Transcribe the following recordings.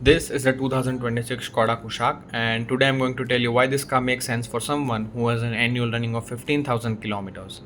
This is the 2026 Škoda Kushaq, and today I'm going to tell you why this car makes sense for someone who has an annual running of 15,000 kilometers.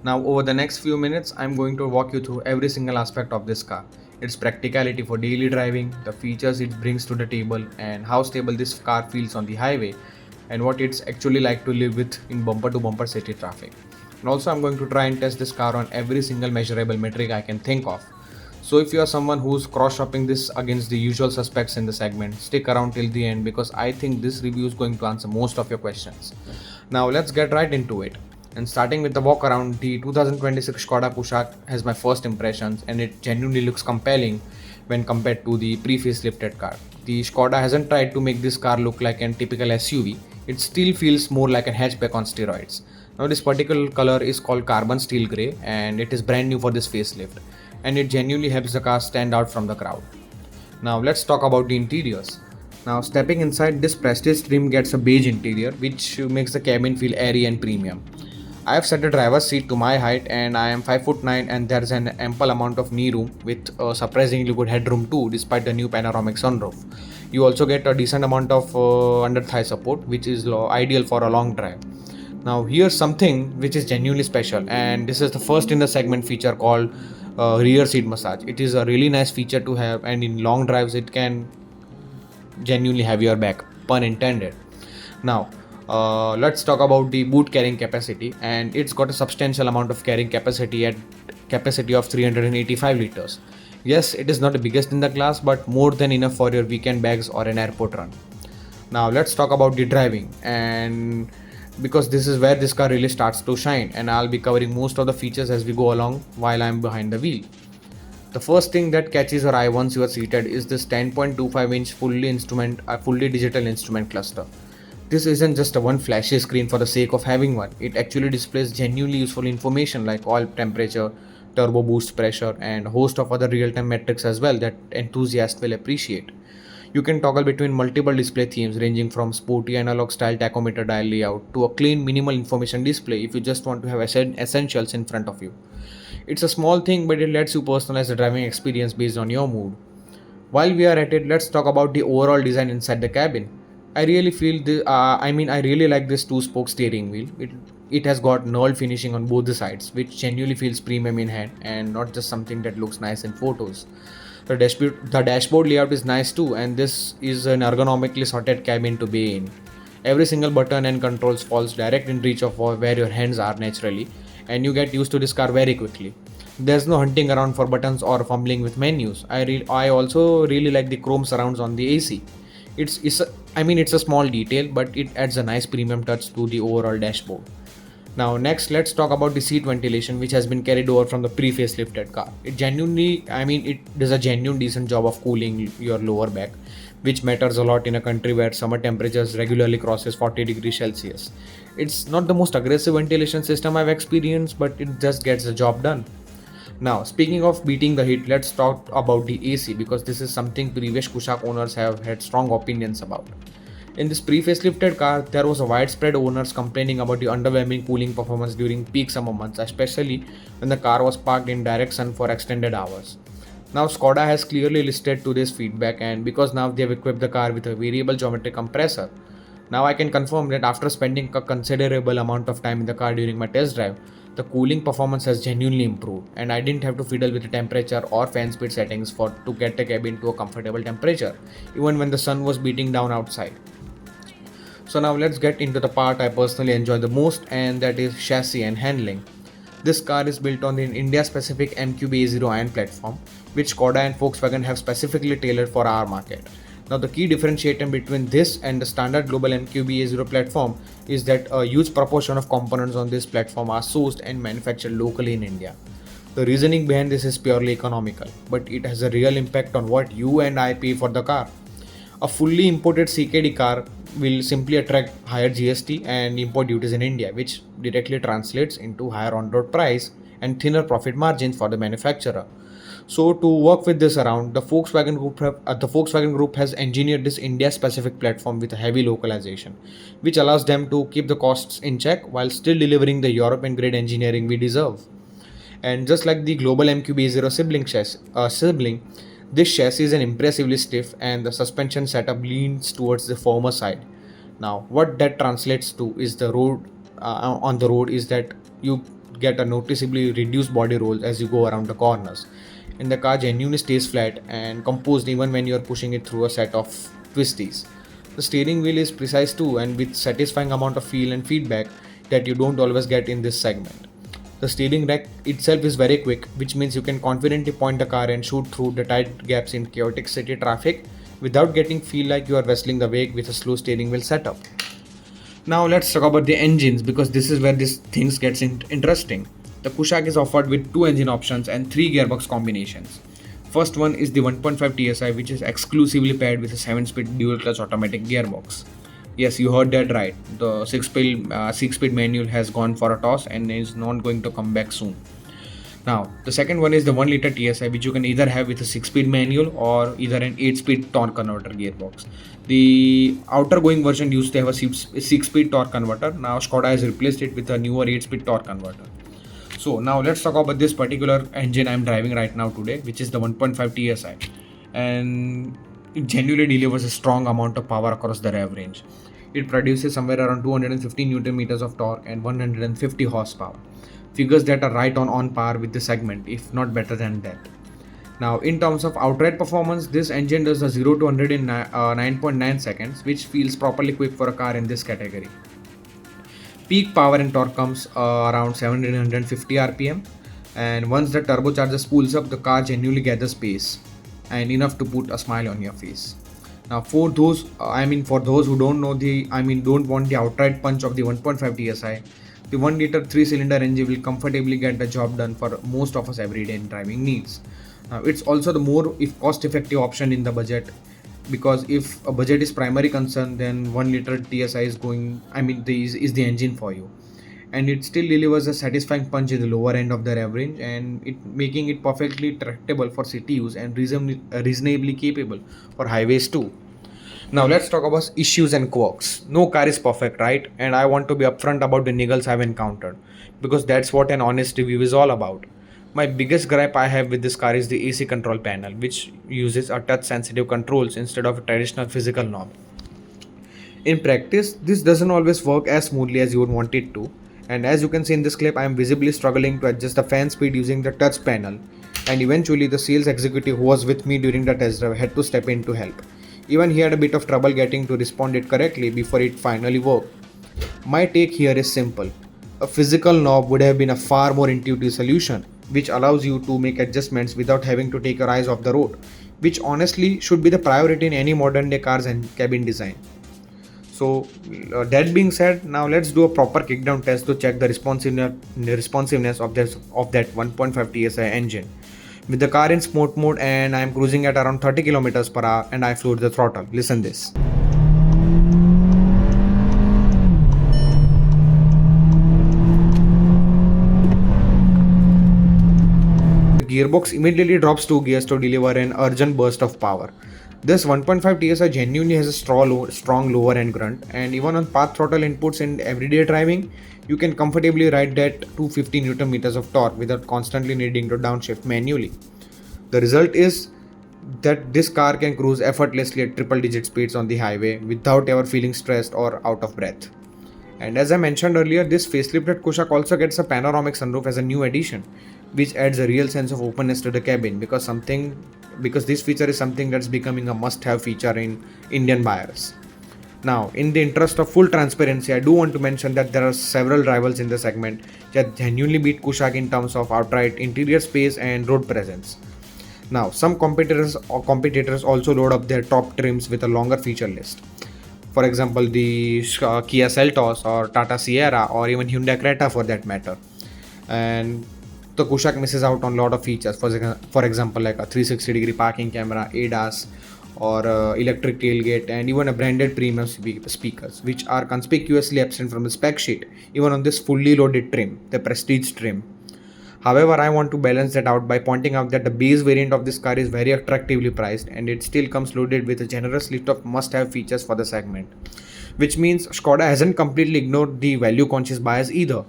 Now, over the next few minutes, I'm going to walk you through every single aspect of this car, its practicality for daily driving, the features it brings to the table, and how stable this car feels on the highway, and what it's actually like to live with in bumper to bumper city traffic. And also, I'm going to try and test this car on every single measurable metric I can think of. So if you are someone who's cross-shopping this against the usual suspects in the segment, stick around till the end because I think this review is going to answer most of your questions. Now let's get right into it. And starting with the walk around, the 2026 Škoda Kushaq has my first impressions and it genuinely looks compelling when compared to the pre-facelifted car. The Škoda hasn't tried to make this car look like a typical SUV, it still feels more like a hatchback on steroids. Now this particular color is called carbon steel grey and it is brand new for this facelift and it genuinely helps the car stand out from the crowd. Now let's talk about the interiors. Now stepping inside, this Prestige trim gets a beige interior which makes the cabin feel airy and premium. I have set the driver's seat to my height and I am 5'9" and there's an ample amount of knee room with a surprisingly good headroom too despite the new panoramic sunroof. You also get a decent amount of under thigh support which is ideal for a long drive. Now here's something which is genuinely special and this is the first in the segment feature called rear seat massage. It is a really nice feature to have and in long drives it can genuinely have your back, pun intended. Now let's talk about the boot carrying capacity and it's got a substantial amount of carrying capacity at capacity of 385 liters. Yes, it is not the biggest in the class but more than enough for your weekend bags or an airport run. Now let's talk about the driving and because this is where this car really starts to shine and I'll be covering most of the features as we go along while I'm behind the wheel. The first thing that catches your eye once you are seated is this 10.25-inch fully digital instrument cluster. This isn't just a one flashy screen for the sake of having one. It actually displays genuinely useful information like oil temperature, turbo boost pressure and a host of other real-time metrics as well that enthusiasts will appreciate. You can toggle between multiple display themes ranging from sporty analog style tachometer dial layout to a clean minimal information display if you just want to have essentials in front of you. It's a small thing but it lets you personalize the driving experience based on your mood. While we are at it, let's talk about the overall design inside the cabin. I really like this two-spoke steering wheel. It has got knurled finishing on both the sides, which genuinely feels premium in hand and not just something that looks nice in photos. The dashboard layout is nice too, and this is an ergonomically sorted cabin to be in. Every single button and controls falls direct in reach of where your hands are naturally, and you get used to this car very quickly. There's no hunting around for buttons or fumbling with menus. I also really like the chrome surrounds on the AC. It's a small detail, but it adds a nice premium touch to the overall dashboard. Now next let's talk about the seat ventilation which has been carried over from the pre-facelifted car. It does a genuine decent job of cooling your lower back, which matters a lot in a country where summer temperatures regularly crosses 40 degrees Celsius. It's not the most aggressive ventilation system I've experienced, but it just gets the job done. Now, speaking of beating the heat, let's talk about the AC because this is something previous Kushaq owners have had strong opinions about. In this pre-facelifted car, there was a widespread owners complaining about the underwhelming cooling performance during peak summer months, especially when the car was parked in direct sun for extended hours. Now Skoda has clearly listed to this feedback and because now they have equipped the car with a variable geometry compressor. Now I can confirm that after spending a considerable amount of time in the car during my test drive, the cooling performance has genuinely improved and I didn't have to fiddle with the temperature or fan speed settings to get the cabin to a comfortable temperature, even when the sun was beating down outside. So now let's get into the part I personally enjoy the most and that is chassis and handling. This car is built on the India specific MQB-A0 iron platform which Skoda and Volkswagen have specifically tailored for our market. Now the key differentiator between this and the standard global MQB-A0 platform is that a huge proportion of components on this platform are sourced and manufactured locally in India. The reasoning behind this is purely economical, but it has a real impact on what you and I pay for the car. A fully imported CKD car will simply attract higher GST and import duties in India, which directly translates into higher on-road price and thinner profit margins for the manufacturer. So to work with this around, the Volkswagen Group has engineered this India-specific platform with a heavy localization, which allows them to keep the costs in check while still delivering the European-grade engineering we deserve. And just like the global MQB0 sibling, This chassis is impressively stiff and the suspension setup leans towards the firmer side. Now, what that translates to is the road on the road is that you get a noticeably reduced body roll as you go around the corners, and the car genuinely stays flat and composed even when you are pushing it through a set of twisties. The steering wheel is precise too, and with satisfying amount of feel and feedback that you don't always get in this segment. The steering rack itself is very quick, which means you can confidently point the car and shoot through the tight gaps in chaotic city traffic without getting feel like you are wrestling the wake with a slow steering wheel setup. Now let's talk about the engines, because this is where this things gets interesting. The Kushaq is offered with two engine options and three gearbox combinations. First one is the 1.5 TSI, which is exclusively paired with a 7-speed dual clutch automatic gearbox. Yes, you heard that right. The six-speed manual has gone for a toss and is not going to come back soon. Now, the second one is the 1 liter TSI, which you can either have with a 6-speed manual or either an 8-speed torque converter gearbox. The outer going version used to have a 6-speed torque converter. Now, Škoda has replaced it with a newer 8-speed torque converter. So, now let's talk about this particular engine I'm driving right now today, which is the 1.5 TSI. And it genuinely delivers a strong amount of power across the rev range. It produces somewhere around 250 Newton meters of torque and 150 horsepower. Figures that are right on par with the segment, if not better than that. Now, in terms of outright performance, this engine does a 0 to 100 in 9.9 seconds, which feels properly quick for a car in this category. Peak power and torque comes around 750 rpm, and once the turbocharger spools up, the car genuinely gathers pace and enough to put a smile on your face. Now, for those who don't know don't want the outright punch of the 1.5 TSI, the 1 liter 3-cylinder engine will comfortably get the job done for most of us everyday driving needs. Now, it's also the more cost-effective option in the budget, because if a budget is primary concern, then 1 liter TSI is the engine for you, and it still delivers a satisfying punch in the lower end of the rev range, and it making it perfectly tractable for city use and reasonably capable for highways too. Now let's talk about issues and quirks. No car is perfect, right? And I want to be upfront about the niggles I've encountered, because that's what an honest review is all about. My biggest gripe I have with this car is the AC control panel, which uses a touch sensitive controls instead of a traditional physical knob. In practice, this doesn't always work as smoothly as you would want it to, and as you can see in this clip, I am visibly struggling to adjust the fan speed using the touch panel, and eventually the sales executive who was with me during the test drive had to step in to help. Even he had a bit of trouble getting to respond it correctly before it finally worked. My take here is simple. A physical knob would have been a far more intuitive solution, which allows you to make adjustments without having to take your eyes off the road, which honestly should be the priority in any modern day cars and cabin design. So that being said, now let's do a proper kickdown test to check the responsiveness of that 1.5 TSI engine. With the car in sport mode, and I am cruising at around 30 kilometers per hour, and I float the throttle. Listen this. The gearbox immediately drops 2 gears to deliver an urgent burst of power. This 1.5 TSI genuinely has a strong lower end grunt, and even on path throttle inputs in everyday driving, you can comfortably ride that 250 Newton meters of torque without constantly needing to downshift manually. The result is that this car can cruise effortlessly at triple digit speeds on the highway without ever feeling stressed or out of breath. And as I mentioned earlier, this facelifted Kushaq also gets a panoramic sunroof as a new addition, which adds a real sense of openness to the cabin, because this feature is something that's becoming a must-have feature in Indian buyers. Now, in the interest of full transparency, I do want to mention that there are several rivals in the segment that genuinely beat Kushaq in terms of outright interior space and road presence. Now, some competitors also load up their top trims with a longer feature list. For example, the Kia Seltos or Tata Sierra or even Hyundai Creta for that matter. And the Kushaq misses out on a lot of features, for example like a 360-degree parking camera, ADAS, or electric tailgate, and even a branded premium speakers, which are conspicuously absent from the spec sheet, even on this fully loaded trim, the Prestige trim. However, I want to balance that out by pointing out that the base variant of this car is very attractively priced, and it still comes loaded with a generous list of must-have features for the segment, which means Škoda hasn't completely ignored the value-conscious buyers either.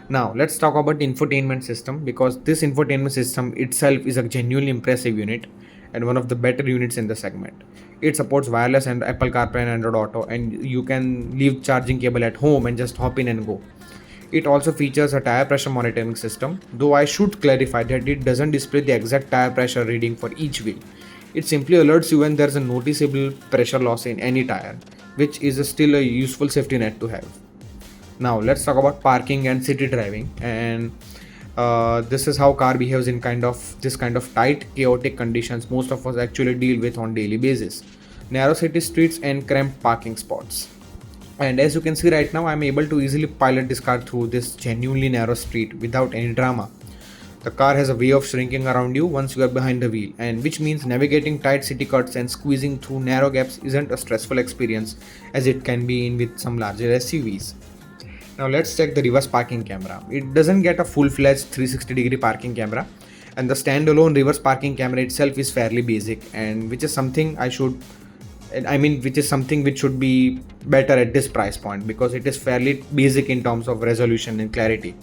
Now, let's talk about the infotainment system, because this infotainment system itself is a genuinely impressive unit, and one of the better units in the segment. It supports wireless and Apple CarPlay and Android Auto, and you can leave charging cable at home and just hop in and go. It also features a tire pressure monitoring system, though I should clarify that it doesn't display the exact tire pressure reading for each wheel. It simply alerts you when there's a noticeable pressure loss in any tire, which is still a useful safety net to have. Now let's talk about parking and city driving, and this is how car behaves in this kind of tight, chaotic conditions most of us actually deal with on daily basis. Narrow city streets and cramped parking spots. And as you can see right now, I'm able to easily pilot this car through this genuinely narrow street without any drama. The car has a way of shrinking around you once you are behind the wheel, and which means navigating tight city cuts and squeezing through narrow gaps isn't a stressful experience as it can be in with some larger SUVs. Now let's check the reverse parking camera. It doesn't get a full-fledged 360-degree parking camera, and the standalone reverse parking camera itself is fairly basic, and which is something which should be better at this price point because it is fairly basic in terms of resolution and clarity.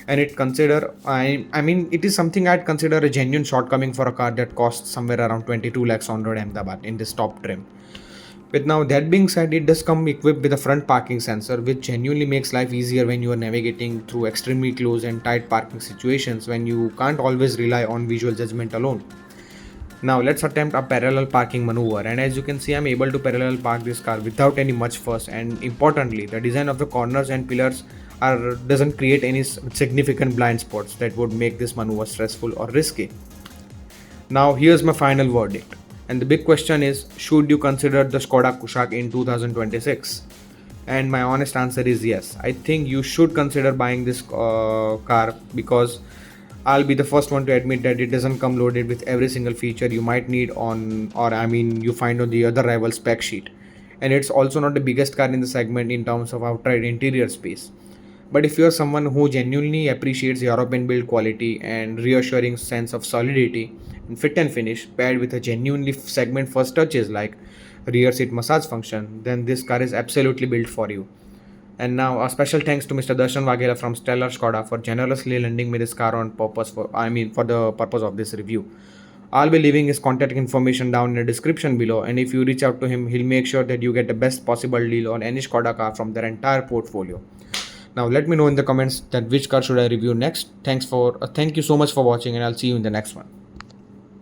And it is something I'd consider a genuine shortcoming for a car that costs somewhere around 22 lakhs on road Ahmedabad in this top trim. But now that being said, it does come equipped with a front parking sensor, which genuinely makes life easier when you are navigating through extremely close and tight parking situations when you can't always rely on visual judgment alone. Now let's attempt a parallel parking maneuver, and as you can see, I'm able to parallel park this car without any much fuss, and importantly, the design of the corners and pillars doesn't create any significant blind spots that would make this maneuver stressful or risky. Now here's my final verdict. And the big question is, should you consider the Škoda Kushaq in 2026? And my honest answer is yes. I think you should consider buying this car because I'll be the first one to admit that it doesn't come loaded with every single feature you might need you find on the other rival spec sheet. And it's also not the biggest car in the segment in terms of outright interior space. But if you're someone who genuinely appreciates European build quality and reassuring sense of solidity and fit and finish paired with a genuinely segment first touches like rear seat massage function, then this car is absolutely built for you. And now a special thanks to Mr. Darshan Vaghela from Stellar Škoda for generously lending me this car on purpose for the purpose of this review. I'll be leaving his contact information down in the description below, and if you reach out to him, he'll make sure that you get the best possible deal on any Škoda car from their entire portfolio. Now let me know in the comments that which car should I review next. Thank you so much for watching, and I'll see you in the next one.